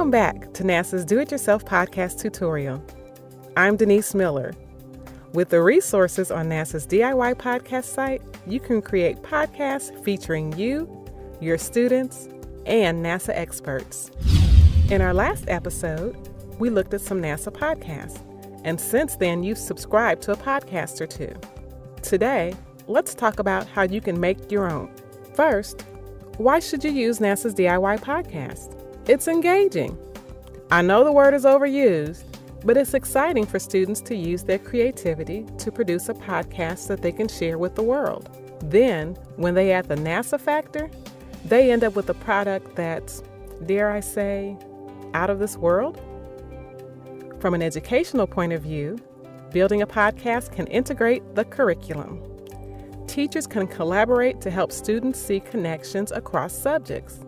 Welcome back to NASA's Do-It-Yourself podcast tutorial. I'm Denise Miller. With the resources on NASA's DIY podcast site, you can create podcasts featuring you, your students, and NASA experts. In our last episode, we looked at some NASA podcasts, and since then you've subscribed to a podcast or two. Today, let's talk about how you can make your own. First, why should you use NASA's DIY podcast? It's engaging. I know the word is overused, but it's exciting for students to use their creativity to produce a podcast that they can share with the world. Then, when they add the NASA factor, they end up with a product that's, dare I say, out of this world. From an educational point of view, building a podcast can integrate the curriculum. Teachers can collaborate to help students see connections across subjects.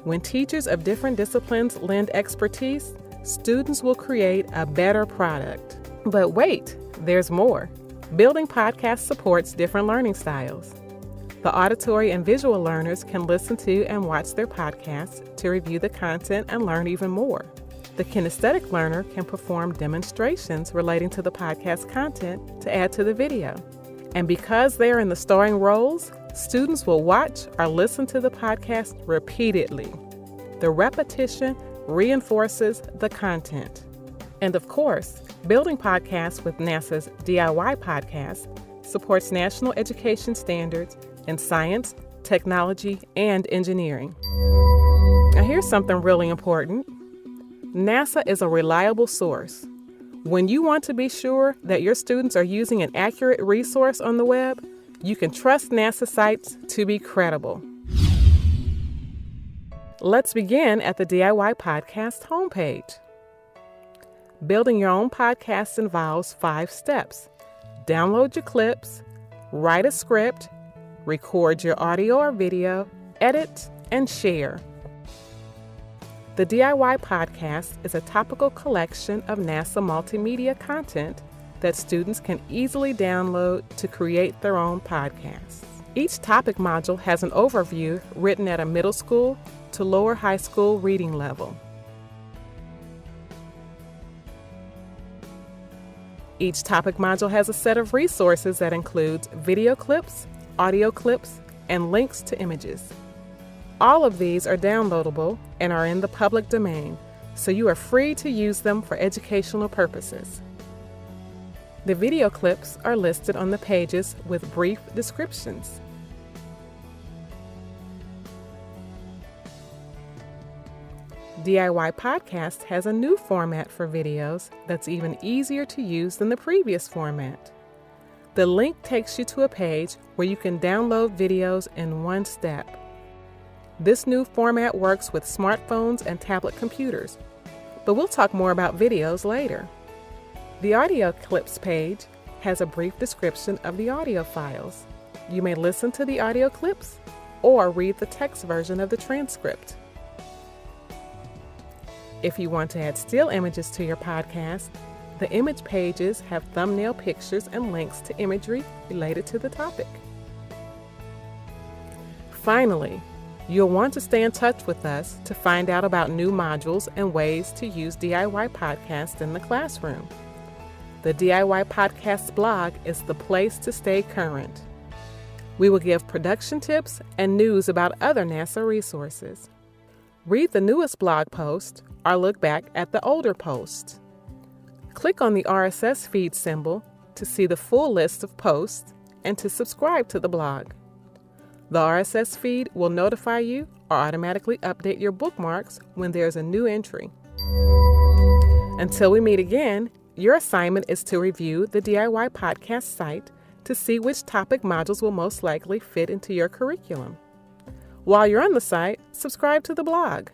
When teachers of different disciplines lend expertise, students will create a better product. But wait, there's more. Building podcasts supports different learning styles. The auditory and visual learners can listen to and watch their podcasts to review the content and learn even more. The kinesthetic learner can perform demonstrations relating to the podcast content to add to the video. And because they are in the starring roles, students will watch or listen to the podcast repeatedly. The repetition reinforces the content. And of course, building podcasts with NASA's DIY podcast supports national education standards in science, technology, and engineering. Now here's something really important. NASA is a reliable source. When you want to be sure that your students are using an accurate resource on the web, you can trust NASA sites to be credible. Let's begin at the DIY podcast homepage. Building your own podcast involves 5 steps. Download your clips, write a script, record your audio or video, edit, and share. The DIY podcast is a topical collection of NASA multimedia content that students can easily download to create their own podcasts. Each topic module has an overview written at a middle school to lower high school reading level. Each topic module has a set of resources that includes video clips, audio clips, and links to images. All of these are downloadable and are in the public domain, so you are free to use them for educational purposes. The video clips are listed on the pages with brief descriptions. DIY Podcast has a new format for videos that's even easier to use than the previous format. The link takes you to a page where you can download videos in one step. This new format works with smartphones and tablet computers, but we'll talk more about videos later. The audio clips page has a brief description of the audio files. You may listen to the audio clips or read the text version of the transcript. If you want to add still images to your podcast, the image pages have thumbnail pictures and links to imagery related to the topic. Finally, you'll want to stay in touch with us to find out about new modules and ways to use DIY Podcast in the classroom. The DIY Podcast blog is the place to stay current. We will give production tips and news about other NASA resources. Read the newest blog post or look back at the older posts. Click on the RSS feed symbol to see the full list of posts and to subscribe to the blog. The RSS feed will notify you or automatically update your bookmarks when there's a new entry. Until we meet again, your assignment is to review the DIY Podcast site to see which topic modules will most likely fit into your curriculum. While you're on the site, subscribe to the blog.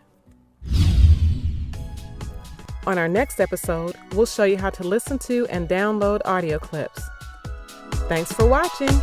On our next episode, we'll show you how to listen to and download audio clips. Thanks for watching.